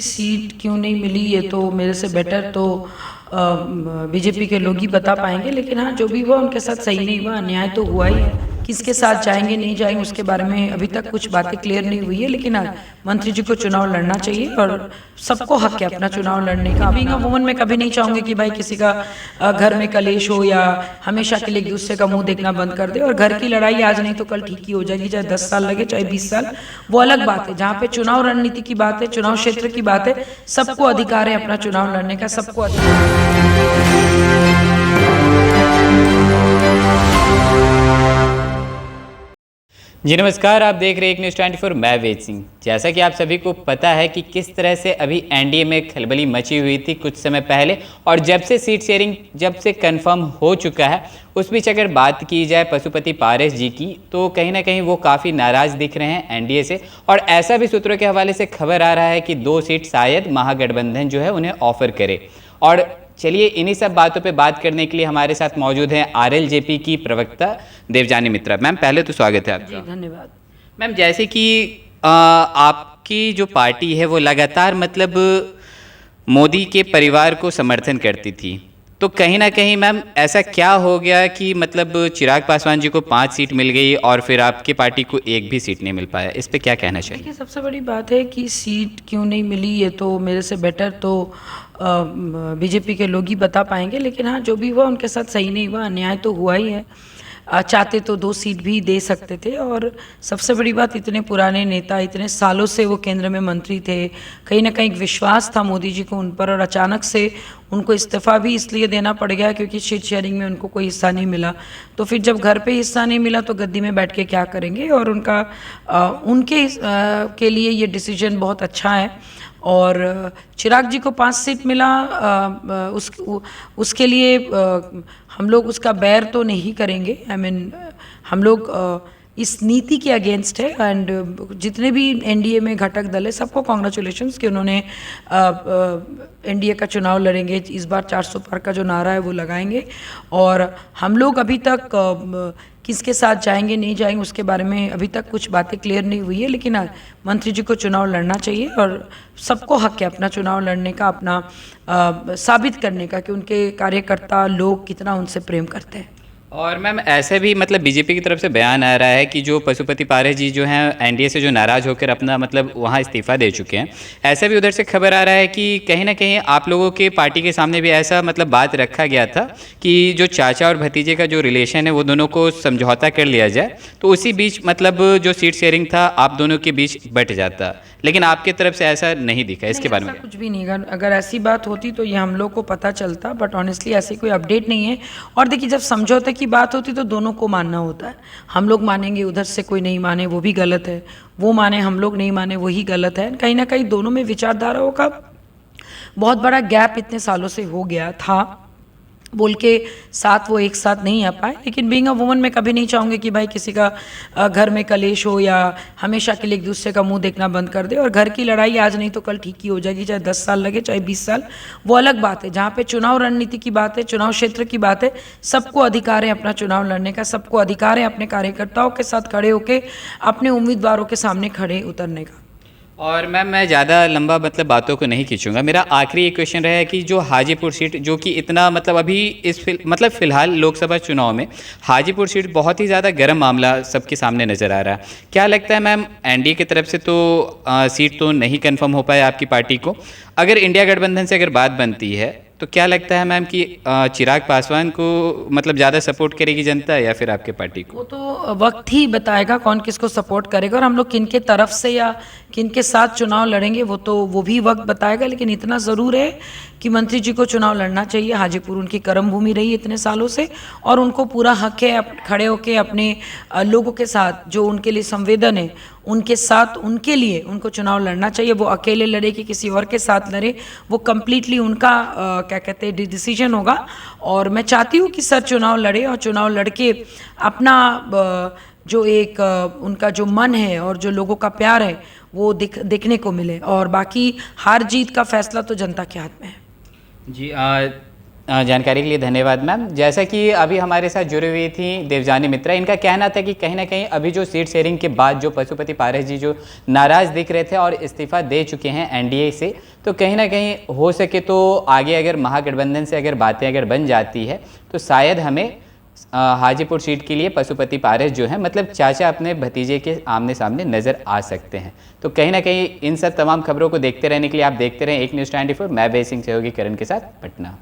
Seat क्यों नहीं मिली ये तो मेरे से बेटर तो बीजेपी के लोग ही बता पाएंगे। लेकिन हाँ, जो भी हुआ उनके साथ सही नहीं हुआ, अन्याय तो हुआ ही है। किसके साथ जाएंगे नहीं जाएंगे उसके बारे में अभी तक कुछ बातें क्लियर नहीं हुई है। लेकिन हाँ, मंत्री जी को चुनाव लड़ना चाहिए और सबको हक है अपना चुनाव लड़ने का। बीइंग अ वुमन मैं कभी नहीं चाहूंगी कि भाई किसी का घर में कलेश हो या हमेशा के लिए एक दूसरे का मुंह देखना बंद कर दे। और घर की लड़ाई आज नहीं तो कल ठीक ही हो जाएगी, चाहे 10 साल लगे चाहे 20 साल, वो अलग बात है। जहाँ पे चुनाव रणनीति की बात है, चुनाव क्षेत्र की बात है, सबको अधिकार है अपना चुनाव लड़ने का, सबको जी नमस्कार, आप देख रहे हैं एक न्यूज़ 24। मैं वेद सिंह। जैसा कि आप सभी को पता है कि किस तरह से अभी एनडीए में खलबली मची हुई थी कुछ समय पहले, और जब से सीट शेयरिंग जब से कंफर्म हो चुका है, उस बीच अगर बात की जाए पशुपति पारस जी की, तो कहीं ना कहीं वो काफ़ी नाराज़ दिख रहे हैं एनडीए से। और ऐसा भी सूत्रों के हवाले से खबर आ रहा है कि 2 सीट शायद महागठबंधन जो है उन्हें ऑफर करे। और चलिए इन्हीं सब बातों पे बात करने के लिए हमारे साथ मौजूद हैं आरएलजेपी की प्रवक्ता देवजानी मित्रा। मैम पहले तो स्वागत है आपका। धन्यवाद। मैम जैसे कि आपकी जो पार्टी है वो लगातार मतलब मोदी के परिवार को समर्थन करती थी, तो कहीं ना कहीं मैम ऐसा क्या हो गया कि मतलब चिराग पासवान जी को 5 सीट मिल गई और फिर आपकी पार्टी को एक भी सीट नहीं मिल पाया? इस पे क्या कहना चाहिए? देखिए, सबसे बड़ी बात है कि सीट क्यों नहीं मिली ये तो मेरे से बेटर तो बीजेपी के लोग ही बता पाएंगे। लेकिन हाँ, जो भी हुआ उनके साथ सही नहीं हुआ, अन्याय तो हुआ ही है। चाहते तो 2 सीट भी दे सकते थे। और सबसे बड़ी बात, इतने पुराने नेता, इतने सालों से वो केंद्र में मंत्री थे, कहीं ना कहीं एक विश्वास था मोदी जी को उन पर, और अचानक से उनको इस्तीफा भी इसलिए देना पड़ गया क्योंकि सीट शेयरिंग में उनको कोई हिस्सा नहीं मिला। तो फिर जब घर पे हिस्सा नहीं मिला तो गद्दी में बैठ के क्या करेंगे। और उनके के लिए ये डिसीजन बहुत अच्छा है। और चिराग जी को 5 सीट मिला, उसके लिए हम लोग उसका बैर तो नहीं करेंगे। हम लोग इस नीति के अगेंस्ट है। एंड जितने भी एनडीए में घटक दल है सबको कॉन्ग्रेचुलेशंस कि उन्होंने एनडीए का चुनाव लड़ेंगे। इस बार 400 पार का जो नारा है वो लगाएंगे। और हम लोग अभी तक किसके साथ जाएंगे नहीं जाएंगे उसके बारे में अभी तक कुछ बातें क्लियर नहीं हुई है। लेकिन मंत्री जी को चुनाव लड़ना चाहिए और सबको हक है अपना चुनाव लड़ने का, अपना साबित करने का कि उनके कार्यकर्ता लोग कितना उनसे प्रेम करते हैं। और मैम ऐसे भी मतलब बीजेपी की तरफ से बयान आ रहा है कि जो पशुपति पारस जी जो हैं एनडीए से जो नाराज़ होकर अपना मतलब वहाँ इस्तीफा दे चुके हैं, ऐसा भी उधर से खबर आ रहा है कि कहीं ना कहीं आप लोगों के पार्टी के सामने भी ऐसा मतलब बात रखा गया था कि जो चाचा और भतीजे का जो रिलेशन है वो दोनों को समझौता कर लिया जाए, तो उसी बीच मतलब जो सीट शेयरिंग था आप दोनों के बीच बट जाता। लेकिन आपकी तरफ से ऐसा नहीं दिखा, इसके बारे में कुछ भी नहीं। अगर ऐसी बात होती तो ये हम लोग को पता चलता, बट ऑनेस्टली ऐसी कोई अपडेट नहीं है। और देखिए, जब समझौते की बात होती तो दोनों को मानना होता है। हम लोग मानेंगे, उधर से कोई नहीं माने वो भी गलत है, वो माने हम लोग नहीं माने वही गलत है। कहीं ना कहीं दोनों में विचारधाराओं का बहुत बड़ा गैप इतने सालों से हो गया था, बोल के साथ वो एक साथ नहीं आ पाए। लेकिन बीइंग अ वुमन मैं कभी नहीं चाहूँगी कि भाई किसी का घर में कलेश हो या हमेशा के लिए एक दूसरे का मुंह देखना बंद कर दे। और घर की लड़ाई आज नहीं तो कल ठीक ही हो जाएगी, चाहे 10 साल लगे चाहे 20 साल, वो अलग बात है। जहाँ पे चुनाव रणनीति की बात है, चुनाव क्षेत्र की बात है, सबको अधिकार है अपना चुनाव लड़ने का, सबको अधिकार है अपने कार्यकर्ताओं के साथ खड़े होकर अपने उम्मीदवारों के सामने खड़े उतरने का। और मैम मैं ज़्यादा लंबा मतलब बातों को नहीं खींचूंगा। मेरा आखिरी एक क्वेश्चन रहा है कि जो हाजीपुर सीट जो कि इतना मतलब अभी मतलब फ़िलहाल लोकसभा चुनाव में हाजीपुर सीट बहुत ही ज़्यादा गर्म मामला सबके सामने नज़र आ रहा है, क्या लगता है मैम एनडीए की तरफ से तो सीट तो नहीं कंफर्म हो पाया आपकी पार्टी को, अगर इंडिया गठबंधन से अगर बात बनती है तो क्या लगता है मैम कि चिराग पासवान को मतलब ज़्यादा सपोर्ट करेगी जनता या फिर आपके पार्टी को? वो तो वक्त ही बताएगा कौन किसको सपोर्ट करेगा और हम लोग किन के तरफ से या किन के साथ चुनाव लड़ेंगे, वो भी वक्त बताएगा। लेकिन इतना ज़रूर है कि मंत्री जी को चुनाव लड़ना चाहिए। हाजीपुर उनकी कर्म भूमि रही इतने सालों से, और उनको पूरा हक है खड़े होकर अपने लोगों के साथ, जो उनके लिए संवेदन है उनके साथ, उनके लिए उनको चुनाव लड़ना चाहिए। वो अकेले लड़े कि किसी और के साथ लड़े, वो कम्प्लीटली उनका क्या कहते हैं डिसीजन होगा। और मैं चाहती हूँ कि सर चुनाव लड़े और चुनाव लड़के अपना जो एक उनका जो मन है और जो लोगों का प्यार है वो देखने को मिले। और बाकी हार जीत का फैसला तो जनता के हाथ में है। जी जानकारी के लिए धन्यवाद मैम। जैसा कि अभी हमारे साथ जुड़ी हुई थी देवजानी मित्रा, इनका कहना था कि कहीं ना कहीं अभी जो सीट शेयरिंग के बाद जो पशुपति पारस जी जो नाराज़ दिख रहे थे और इस्तीफा दे चुके हैं एनडीए से, तो कहीं ना कहीं हो सके तो आगे अगर महागठबंधन से अगर बातें अगर बन जाती है तो शायद हमें हाजीपुर सीट के लिए पशुपति पारस जो है मतलब चाचा अपने भतीजे के आमने सामने नज़र आ सकते हैं। तो कहीं ना कहीं इन सब तमाम खबरों को देखते रहने के लिए आप देखते रहें एक न्यूज़ 24। मैं बेसिंग सहयोगी करण के साथ पटना।